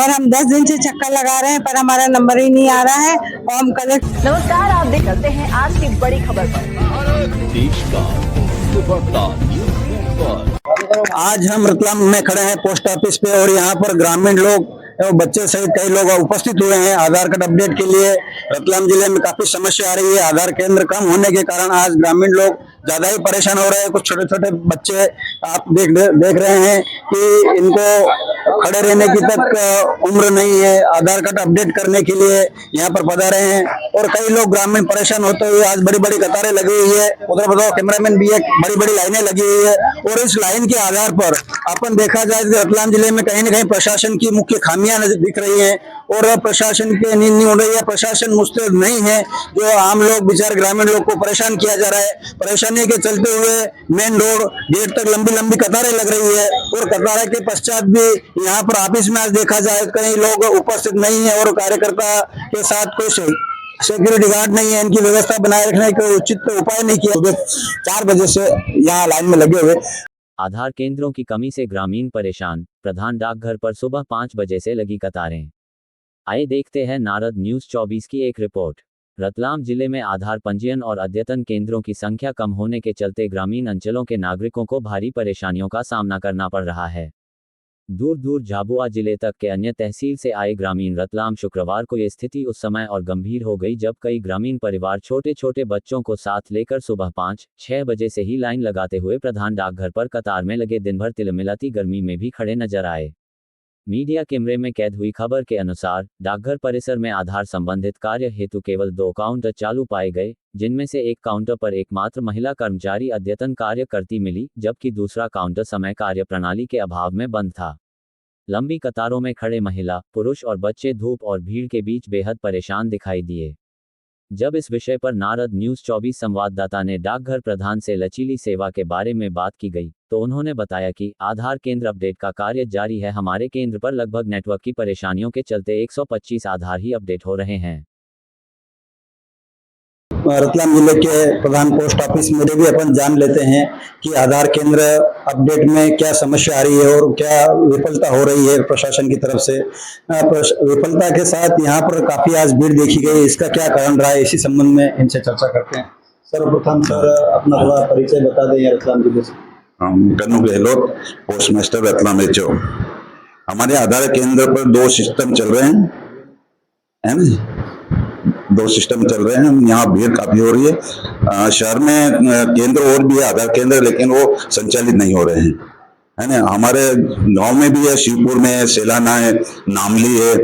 और हम 10 दिन से चक्कर लगा रहे हैं पर हमारा नंबर ही नहीं आ रहा है। और हम कलेक्टर। नमस्कार, आप देख करते हैं आज की बड़ी खबर पर। देश का खबरदार न्यूज़ पर आज हम रतलाम में खड़े हैं पोस्ट ऑफिस पे और यहाँ पर ग्रामीण लोग एवं बच्चे सहित कई लोग उपस्थित हुए हैं आधार कार्ड अपडेट के लिए। रतलाम जिले में काफी समस्या आ रही है। आधार केंद्र कम होने के कारण आज ग्रामीण लोग ज्यादा ही परेशान हो रहे हैं। कुछ छोटे छोटे बच्चे आप देख रहे हैं कि इनको खड़े रहने की तक उम्र नहीं है। आधार कार्ड अपडेट करने के लिए यहाँ पर पधारे हैं और कई लोग ग्रामीण परेशान होते हुए आज बड़ी बड़ी कतारें लगी हुई है। उधर बताओ कैमरामैन भी है, बड़ी बड़ी लाइनें लगी हुई है और इस लाइन के आधार पर अपन देखा जाए तो रतलाम जिले में कहीं न कहीं प्रशासन की मुख्य खामियां दिख रही हैं और प्रशासन की नींद नहीं हो रही है। प्रशासन मुस्तैद नहीं है। जो आम लोग बेचारे ग्रामीण लोग को परेशान किया जा रहा है। परेशानी के चलते हुए मेन रोड गेट तक लंबी लंबी कतारें लग रही है और कतारें के पश्चात भी यहाँ पर ऑफिस में आज देखा जाए कई लोग उपस्थित नहीं है और कार्यकर्ता के साथ कोई सिक्योरिटी गार्ड नहीं है। इनकी व्यवस्था बनाए रखने का उचित उपाय नहीं किया। सुबह 4 बजे से यहाँ लाइन में लगे हुए। आधार केंद्रों की कमी से ग्रामीण परेशान, प्रधान डाकघर पर सुबह 5 बजे से लगी कतारें। आइए देखते हैं नारद न्यूज़ 24 की एक रिपोर्ट। रतलाम जिले में आधार पंजीयन और अद्यतन केंद्रों की संख्या कम होने के चलते ग्रामीण अंचलों के नागरिकों को भारी परेशानियों का सामना करना पड़ रहा है। दूर दूर झाबुआ जिले तक के अन्य तहसील से आए ग्रामीण रतलाम शुक्रवार को ये स्थिति उस समय और गंभीर हो गई जब कई ग्रामीण परिवार छोटे छोटे बच्चों को साथ लेकर सुबह 5-6 बजे से ही लाइन लगाते हुए प्रधान डाकघर पर कतार में लगे दिन भर तिलमिलाती गर्मी में भी खड़े नजर आए। मीडिया कैमरे में कैद हुई खबर के अनुसार डाकघर परिसर में आधार संबंधित कार्य हेतु केवल 2 काउंटर चालू पाए गए, जिनमें से एक काउंटर पर एकमात्र महिला कर्मचारी अद्यतन कार्य करती मिली, जबकि दूसरा काउंटर समय कार्य प्रणाली के अभाव में बंद था। लंबी कतारों में खड़े महिला, पुरुष और बच्चे धूप और भीड़ के बीच बेहद परेशान दिखाई दिए। जब इस विषय पर नारद न्यूज़ 24 संवाददाता ने डाकघर प्रधान से लचीली सेवा के बारे में बात की गई तो उन्होंने बताया कि आधार केंद्र अपडेट का कार्य जारी है। हमारे केंद्र पर लगभग नेटवर्क की परेशानियों के चलते 125 आधार ही अपडेट हो रहे हैं। रतलाम जिले के प्रधान पोस्ट ऑफिस में भी अपन जान लेते हैं कि आधार केंद्र अपडेट में क्या समस्या आ रही है और क्या विफलता हो रही है प्रशासन की तरफ से। विफलता के साथ यहाँ पर काफी आज भीड़ देखी गई, इसका क्या कारण रहा है, इसी संबंध में इनसे चर्चा करते हैं। सर्वप्रथम सर अपना थोड़ा परिचय बता दें रतलाम जिले से। Kannu Gehlot, post master Ratlam HO. हमारे आधार केंद्र पर 2 सिस्टम चल रहे हैं, है ना? 2 सिस्टम चल रहे हैं। यहाँ भीड़ काफी हो रही है। शहर में केंद्र और भी है आधार केंद्र, लेकिन वो संचालित नहीं हो रहे हैं, है ना? हमारे गांव में भी है, शिवपुर में है, सेलाना है, नामली है,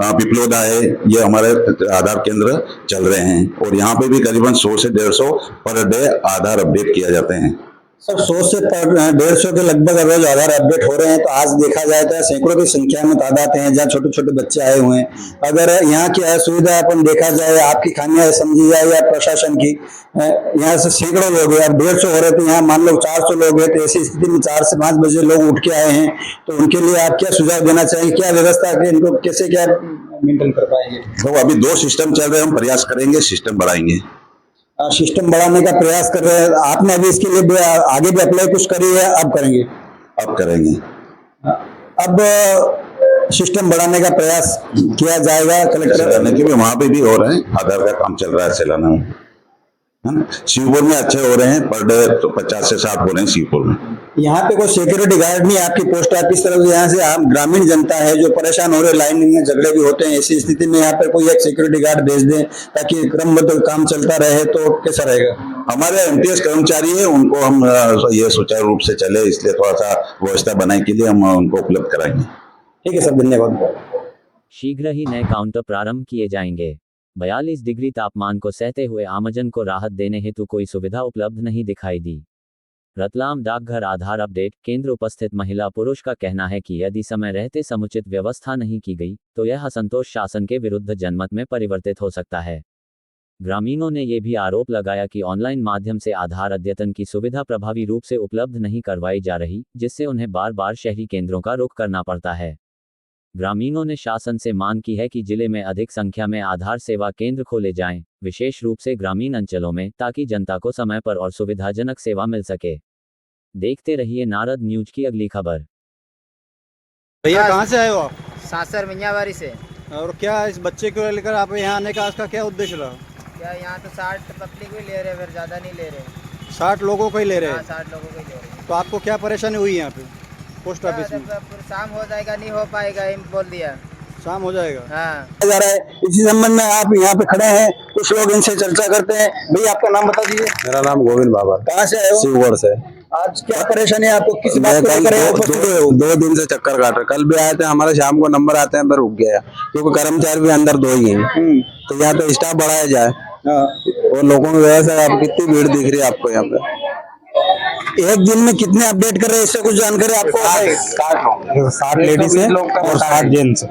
पिपलोदा है। ये हमारे आधार केंद्र चल रहे हैं और यहाँ पे भी करीबन 100 से 150 पर डे आधार अपडेट किया जाते हैं। सर 100 से 150 के लगभग रोज आधार अपडेट हो रहे हैं, तो आज देखा जाए तो सैकड़ों की संख्या में तादाद हैं जहाँ छोटे छोटे बच्चे आए हुए हैं। अगर यहाँ की असुविधा अपन देखा जाए, आपकी खामियां समझी जाए या प्रशासन की, यहाँ से सैकड़ों लोग हैं, अब 150 हो रहे थे, यहाँ मान लो 400 लोग हैं, तो ऐसी स्थिति में 4 से 5 बजे लोग उठ के आए हैं, तो उनके लिए आप क्या सुझाव देना चाहिए? क्या व्यवस्था है, इनको कैसे क्या मेंटेन कर पाएंगे? तो अभी 2 सिस्टम चल रहे हैं, हम प्रयास करेंगे सिस्टम बढ़ाएंगे। सिस्टम बढ़ाने का प्रयास कर रहे हैं आपने? अभी इसके लिए आगे भी अप्लाई कुछ करी है? अब करेंगे? अब करेंगे। अब सिस्टम बढ़ाने का प्रयास किया जाएगा। कलेक्टर के भी वहां पे भी हो रहे हैं, आधार का काम चल रहा है सेलाना में, है ना? शिवपुर में अच्छे हो रहे हैं, पर डे तो 50 से 60 हो रहे हैं शिवपुर में। यहाँ पे कोई सिक्योरिटी गार्ड नहीं आपकी पोस्ट ऑफिस तरफ से? यहाँ से आप ग्रामीण जनता है जो परेशान हो रहे, लाइन में झगड़े भी होते हैं, ऐसी स्थिति में यहाँ पर कोई एक सिक्योरिटी गार्ड भेज दें ताकि क्रमबद्ध काम चलता रहे, तो कैसा रहेगा? हमारे एमटीएस कर्मचारी है, उनको हम ये सुचारू रूप से चले, इसलिए थोड़ा सा व्यवस्था बनाने के लिए हम उनको उपलब्ध कराएंगे। ठीक है सर, धन्यवाद। शीघ्र ही नए काउंटर प्रारंभ किए जाएंगे। 42 डिग्री तापमान को सहते हुए आमजन को राहत देने हेतु कोई सुविधा उपलब्ध नहीं दिखाई दी। रतलाम डाकघर आधार अपडेट केंद्र उपस्थित महिला पुरुष का कहना है कि यदि समय रहते समुचित व्यवस्था नहीं की गई तो यह असंतोष शासन के विरुद्ध जनमत में परिवर्तित हो सकता है। ग्रामीणों ने यह भी आरोप लगाया कि ऑनलाइन माध्यम से आधार अद्यतन की सुविधा प्रभावी रूप से उपलब्ध नहीं करवाई जा रही, जिससे उन्हें बार बार शहरी केंद्रों का रुख करना पड़ता है। ग्रामीणों ने शासन से मांग की है कि जिले में अधिक संख्या में आधार सेवा केंद्र खोले जाएं, विशेष रूप से ग्रामीण अंचलों में, ताकि जनता को समय पर और सुविधाजनक सेवा मिल सके। देखते रहिए नारद न्यूज की अगली खबर। भैया कहाँ से आए हो आप? सासर मियाँवारी से। और क्या इस बच्चे को लेकर आप यहाँ आने का इसका क्या उद्देश्य रहा? क्या यहाँ तो 60 पब्लिक भी ले रहे, फिर ज़्यादा नहीं ले रहे। 60 लोगों को ही ले रहे हाँ, हैं। 60 लोगों को ही ले रहे। तो आपको क्या परेशानी हुई यहाँ पे पोस्ट ऑफिस में? फिर शाम हो जाएगा, नहीं हो पाएगा, हम बोल दिया। शाम हो जाएगा। हाँ जा रहा है, इसी संबंध में आप यहाँ पे खड़े हैं, कुछ लोग इनसे चर्चा करते हैं। भैया आपका नाम बता दीजिए। मेरा नाम गोविंद बाबा। कहाँ से आए हो? शिवगढ़ से। आज क्या परेशानी है आपको, किस बात को मैं लेकर यहाँ कल उपस्थित हुए हो? 2 दिन से चक्कर काट रहे। कल भी आए थे, हमारे शाम को नंबर आते हैं पर रुक गया, क्योंकि कर्मचारी भी अंदर 2 ही हैं। तो यहाँ तो स्टाफ बढ़ाया जाए और लोगों की वजह से आप कितनी भीड़ दिख रही है आपको यहाँ पे। एक दिन में कितने अपडेट कर रहे हैं, इससे कुछ जानकारी आपको? 60 लेडीज है और 60 जेंट्स।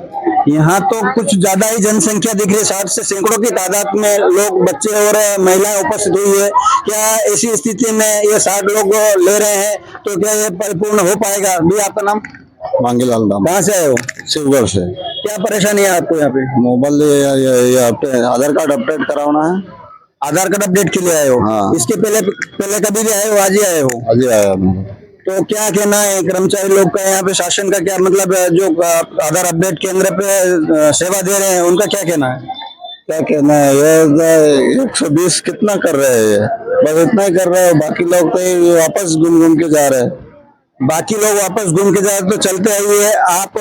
यहाँ तो कुछ ज्यादा ही जनसंख्या दिख रही है, 60 से सैकड़ों की तादाद में लोग, बच्चे और महिलाएं उपस्थित हुई है। क्या ऐसी स्थिति में ये 60 लोग ले रहे हैं तो क्या ये परिपूर्ण हो पाएगा? भैया आपका नाम? मांगीलाल नाम। कहाँ से आए हो? शिवगढ़ से। क्या परेशानी है आपको यहाँ पे? मोबाइल आधार कार्ड अपडेट कराना है। आधार कार्ड अपडेट के लिए आए हो? हाँ। इसके पहले कभी भी आए हो, आज ही आए हो? अभी आया मैं। तो क्या कहना है कर्मचारी लोग का, यहाँ पे शासन का क्या मतलब, जो आधार अपडेट केंद्र पे सेवा दे रहे हैं, उनका क्या कहना है? क्या कहना है, ये 120 कितना कर रहे हैं, ये बस इतना ही कर रहे हैं। बाकी लोग तो ये वापस घूम के जा रहे हैं। बाकी लोग वापस घूम के जाए तो चलते हुए है। आप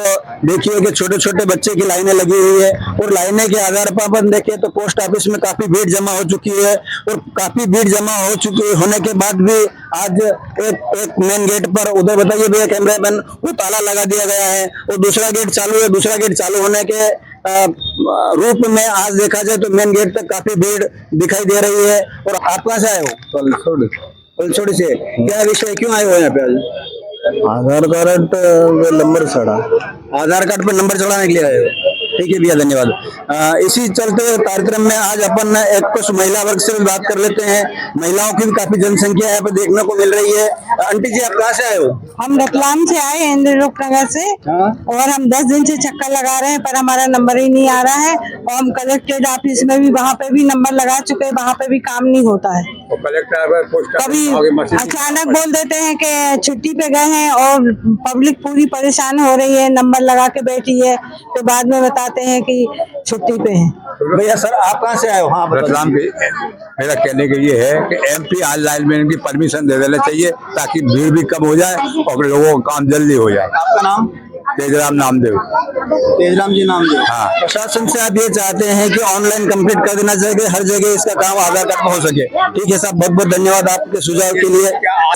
देखिए कि छोटे छोटे बच्चे की लाइनें लगी हुई है, और लाइनें के आधार पर अपन देखें तो पोस्ट ऑफिस में काफी भीड़ जमा हो चुकी है, और काफी भीड़ जमा हो चुकी होने के बाद भी आज एक मेन गेट पर, उधर बताइए भैया कैमरामैन, वो ताला लगा दिया गया है, और दूसरा गेट चालू है। दूसरा गेट चालू होने के रूप में आज देखा जाए तो मेन गेट तक काफी भीड़ दिखाई दे रही है। और आप कहाँ से आए हो? पलसोड़ी से। क्या विषय, क्यों आए हो यहाँ पे आज? आधार कार्ड नंबर चढ़ा। आधार कार्ड पर नंबर चढ़ाने के लिए आए हो? ठीक है भैया, धन्यवाद। इसी चलते कार्यक्रम में आज अपन एक कुछ महिला वर्ग से भी बात कर लेते हैं। महिलाओं की भी काफी जनसंख्या यहाँ पे देखने को मिल रही है। आंटी जी, आप कहाँ से आए हो? हम रतलाम से आए हैं, इंद्रलोक नगर से। और हम 10 दिन से चक्कर लगा रहे हैं, पर हमारा नंबर ही नहीं आ रहा है। और हम कलेक्ट्रेट ऑफिस में भी, वहाँ पे भी नंबर लगा चुके हैं, वहाँ पे भी काम नहीं होता है। कभी अचानक बोल देते हैं कि छुट्टी पे गए हैं, और पब्लिक पूरी परेशान हो रही है, नंबर लगा के बैठी है, तो बाद में बताते हैं कि छुट्टी पे है। भैया सर, आप कहाँ से आए हो? हाँ, रतलाम के। मेरा कहने का ये है कि MP ऑनलाइन में इनकी परमिशन दे देना चाहिए, ताकि भीड़ भी कम हो जाए और लोगों का काम जल्दी हो जाए। आपका नाम? तेजराम नामदेव। तेजराम जी नामदेव। हाँ। प्रशासन से आप ये चाहते हैं कि ऑनलाइन कंप्लीट कर देना चाहिए, हर जगह इसका काम आधार कार्ड में हो सके। ठीक है साहब, बहुत बहुत धन्यवाद आपके सुझाव के लिए।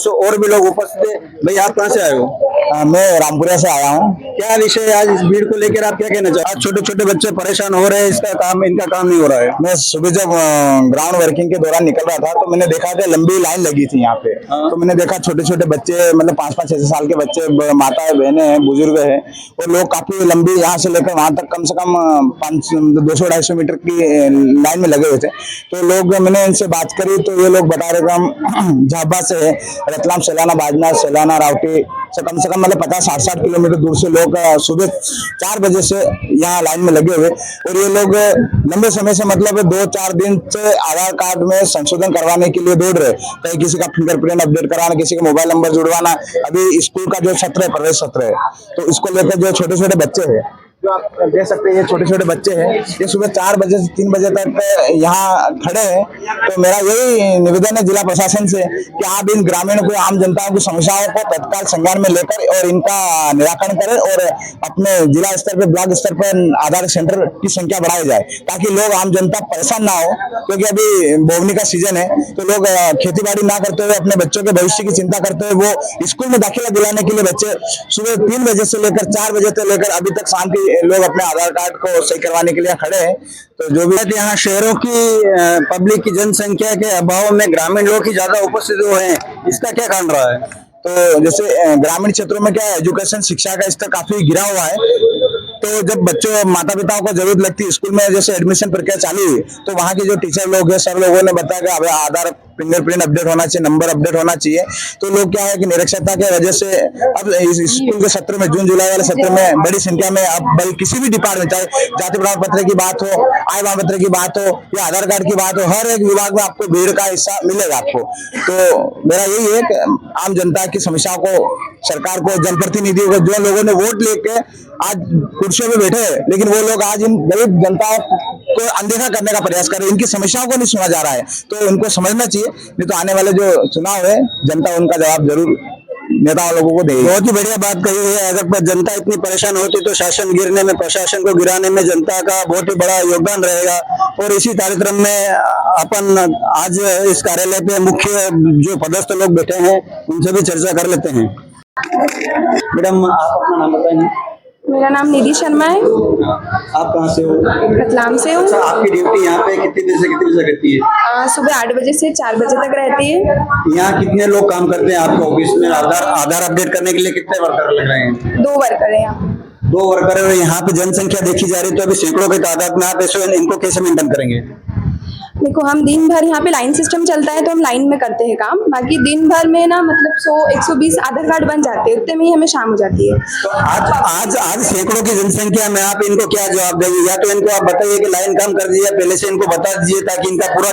और भी लोग उपस्थित है। भैया आप कहाँ से आए हो? मैं रामपुरा से आया हूँ। क्या विषय है आज, इस भीड़ को लेकर आप क्या कहना चाहते हैं? आज छोटे छोटे बच्चे परेशान हो रहे हैं, इनका काम नहीं हो रहा है। मैं सुबह जब ग्राउंड वर्किंग के दौरान निकल रहा था तो मैंने देखा कि लंबी लाइन लगी थी यहाँ पे। तो मैंने देखा छोटे छोटे बच्चे, मतलब 5-5, 6-6 साल के बच्चे, माताएं, बहनें हैं, बुजुर्ग हैं, और लोग काफी लंबी यहाँ से लेकर वहां तक कम से कम 200-250 मीटर की लाइन में लगे हुए थे। तो लोग, मैंने इनसे बात करी तो ये लोग बता रहे थे हम झाबा से है, रतलाम, सैलाना, बाजनाथ, सैलाना, रावटी से कम मतलब 50-60 किलोमीटर दूर से लोग सुबह 4 बजे से यहाँ लाइन में लगे हुए। और ये लोग लंबे समय से, मतलब 2-4 दिन से आधार कार्ड में संशोधन करवाने के लिए दौड़ रहे। कहीं किसी का फिंगरप्रिंट अपडेट कराना, किसी का मोबाइल नंबर जुड़वाना। अभी स्कूल का जो सत्र है, प्रवेश सत्र है, तो इसको लेकर जो छोटे छोटे बच्चे हैं, जो आप देख सकते हैं, ये छोटे छोटे बच्चे हैं, ये सुबह 4 बजे से 3 बजे तक यहाँ खड़े हैं। तो मेरा यही निवेदन है जिला प्रशासन से कि आप इन ग्रामीणों को, आम जनताओं की समस्याओं को तत्काल संज्ञान में लेकर और इनका निराकरण करें, और अपने जिला स्तर पर, ब्लॉक स्तर पर आधार सेंटर की संख्या बढ़ाई जाए, ताकि लोग, आम जनता परेशान ना हो। क्योंकि अभी बोवनी का सीजन है, तो लोग खेती बाड़ी ना करते हुए, अपने बच्चों के भविष्य की चिंता करते हुए, वो स्कूल में दाखिला दिलाने के लिए बच्चे सुबह 3 बजे से लेकर 4 बजे से लेकर अभी तक शाम की लोग अपने आधार कार्ड को सही करवाने के लिए खड़े हैं। तो जो भी यहाँ शहरों की पब्लिक की जनसंख्या के अभाव में ग्रामीण लोग ही ज्यादा उपस्थित हुए हैं, इसका क्या कारण रहा है? तो जैसे ग्रामीण क्षेत्रों में क्या है, एजुकेशन, शिक्षा का स्तर काफी गिरा हुआ है। तो जब बच्चों, माता पिताओं को जरूरत लगती है, स्कूल में जैसे एडमिशन प्रक्रिया चालू हुई, तो वहाँ के जो टीचर लोग हैं, सर लोगों ने बताया कि अब आधार फिंगरप्रिंट अपडेट होना चाहिए, नंबर अपडेट होना चाहिए। तो लोग क्या है कि निरक्षरता की वजह से अब इस स्कूल के सत्र में, जून जुलाई वाले सत्र में बड़ी संख्या में अब भाई किसी भी डिपार्टमेंट, चाहे जाति प्रमाण पत्र की बात हो, आय प्रमाण पत्र की बात हो या आधार कार्ड की बात हो, हर एक विभाग में आपको भीड़ का हिस्सा मिलेगा आपको। तो मेरा यही है कि आम जनता की समस्याओं को, सरकार को, जनप्रतिनिधियों को, जो लोगों ने वोट लेके आज कुर्सियों में बैठे हैं, लेकिन वो लोग आज इन गरीब जनता को अनदेखा करने का प्रयास कर रहे हैं, इनकी समस्याओं को नहीं सुना जा रहा है। तो उनको समझना चाहिए, नहीं तो आने वाले जो चुनाव है जनता उनका जवाब जरूर नेताओं लोगों को देगी। बहुत ही बढ़िया बात कही है। अगर जनता इतनी परेशान होती तो शासन गिरने में, प्रशासन को गिराने में जनता का बहुत ही बड़ा योगदान रहेगा। और इसी कार्यक्रम में अपन आज इस कार्यालय पे मुख्य जो पदस्थ लोग बैठे हैं उनसे भी चर्चा कर लेते हैं। मैडम, आप अपना नाम बताएंगे? मेरा नाम निधि शर्मा है। आप कहाँ से हो? रतलाम से हूँ। अच्छा, आपकी ड्यूटी यहाँ पे कितने बजे से कितने बजे रहती है? सुबह 8 बजे से 4 बजे तक रहती है। यहाँ कितने लोग काम करते हैं आपके ऑफिस में? आधार अपडेट करने के लिए कितने वर्कर लग रहे हैं? 2 वर्कर है यहाँ। 2 वर्कर है। यहाँ पे जनसंख्या देखी जा रही है तो अभी सैकड़ों की तादाद में आप ऐसे इनको कैसे मेंटेन करेंगे? देखो, हम दिन भर यहाँ पे लाइन सिस्टम चलता है तो हम लाइन में करते हैं काम। बाकी दिन भर में ना मतलब 100-120 आधार कार्ड बन जाते हैं, उतने में ही हमें शाम हो जाती है। तो आज सैकड़ों की जनसंख्या में आप इनको क्या जवाब देंगे? या तो इनको आप बताइए कि लाइन काम कर दीजिए, पहले से इनको बता दीजिए ताकि इनका पूरा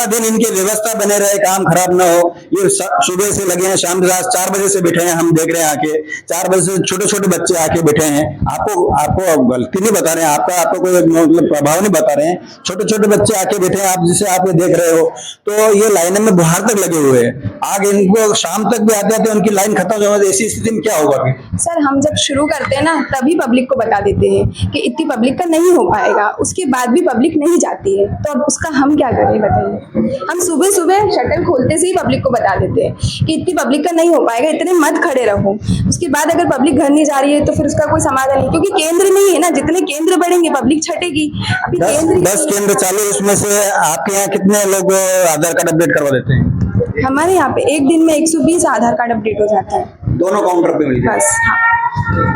दिन इनकी व्यवस्था बने रहे, काम खराब ना हो। ये सुबह से लगे हैं, शाम रात 4 बजे से बैठे हैं, हम देख रहे हैं आके 4 बजे से छोटे छोटे बच्चे आके बैठे हैं। आपको गलती नहीं बता रहे हैं, आपका कोई मतलब प्रभाव नहीं बता रहे हैं। छोटे छोटे बच्चे आके बैठे हैं, आप जिसे आप ये देख रहे हो, तो ये लाइन में बाहर तक लगे हुए हैं। आगे इनको शाम तक भी आते आते उनकी लाइन खत्म हो जाती है। ऐसी स्थिति में क्या होगा फिर? सर, हम जब शुरू करते हैं ना तभी पब्लिक को बता देते हैं कि इतनी पब्लिक का नहीं हो पाएगा, उसके बाद भी पब्लिक नहीं जाती है, तो अब उसका हम क्या करें बताइए। हम सुबह सुबह शटर खोलते से ही पब्लिक को बता देते हैं कि इतनी पब्लिक का नहीं हो पाएगा, इतने मत खड़े रहो। उसके बाद अगर पब्लिक घर नहीं जा रही है तो फिर उसका कोई समाधान नहीं, क्योंकि केंद्र नहीं है ना, जितने केंद्र बढ़ेंगे पब्लिक छटेगी। अभी 10 केंद्र चालू, उसमें से आपके यहाँ कितने लोग आधार कार्ड अपडेट करवा देते हैं? हमारे यहाँ पे एक दिन में 120 आधार कार्ड अपडेट हो जाता है, दोनों काउंटर पे मिलकर बस। हाँ।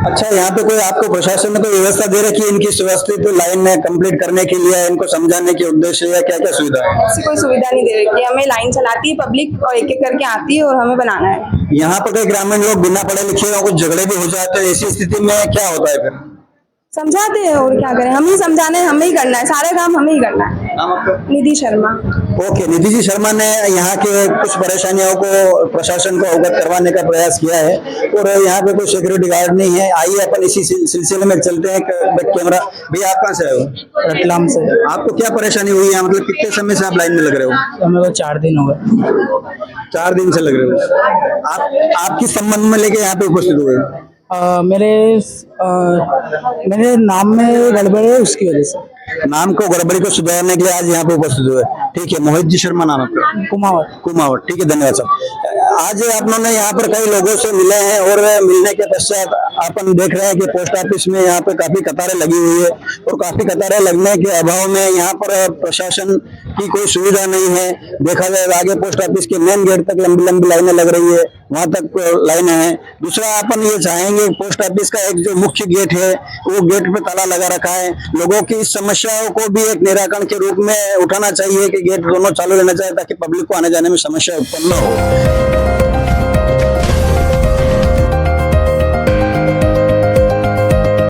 अच्छा, यहाँ पे कोई आपको प्रशासन ने कोई व्यवस्था दे रखी है इनकी व्यवस्थित लाइन में कंप्लीट करने के लिए, इनको समझाने के उद्देश्य या क्या क्या सुविधा है? ऐसी कोई सुविधा नहीं दे रखी है। हमें लाइन चलाती है पब्लिक और एक एक करके आती है और हमें बनाना है। यहाँ पर कई ग्रामीण लोग बिना पढ़े लिखे और कुछ झगड़े भी हो जाते हैं, ऐसी स्थिति में क्या होता है फिर? समझाते हैं और क्या करें, हम ही समझाने, हमें ही करना है, सारे काम हमें ही करना है। नाम आपका? निधि शर्मा। ओके, निधि जी शर्मा ने यहाँ के कुछ परेशानियों को प्रशासन को अवगत करवाने का प्रयास किया है। और यहाँ पे कोई सिक्योरिटी गार्ड नहीं है। आइए अपन इसी सिलसिले में चलते हैं। कैमरा भैया, आप कहाँ से आए हो? रतलाम से। आपको क्या परेशानी हुई है? मतलब कितने समय से आप लाइन में लग रहे हो? हमें को 4 दिन हो गए। 4 दिन से लग रहे हो। आप किस संबंध में लेके यहाँ पे उपस्थित हुए? मेरे नाम में गड़बड़ है, उसकी वजह से। नाम को गड़बड़ी को सुधारने के लिए आज यहाँ पे उपस्थित हुए। ठीक है, मोहित जी शर्मा नाम आपका? कुमावत। ठीक है, धन्यवाद साहब। आज आप लोगों ने यहाँ पर कई लोगों से मिले हैं और मिलने के पश्चात अपन देख रहे हैं कि पोस्ट ऑफिस में यहाँ पे काफी कतारें लगी हुई है। और काफी कतारें लगने के अभाव में यहाँ पर प्रशासन की कोई सुविधा नहीं है। देखा जाए आगे पोस्ट ऑफिस के मेन गेट तक लंबी लंबी लाइनें लग रही है, वहां तक लाइनें हैं। दूसरा अपन ये चाहेंगे, पोस्ट ऑफिस का एक जो मुख्य गेट है वो गेट पे ताला लगा रखा है। लोगों की इस समस्याओं को भी एक निराकरण के रूप में उठाना चाहिए कि गेट दोनों चालू रहना चाहिए ताकि पब्लिक को आने जाने में समस्या उत्पन्न न हो।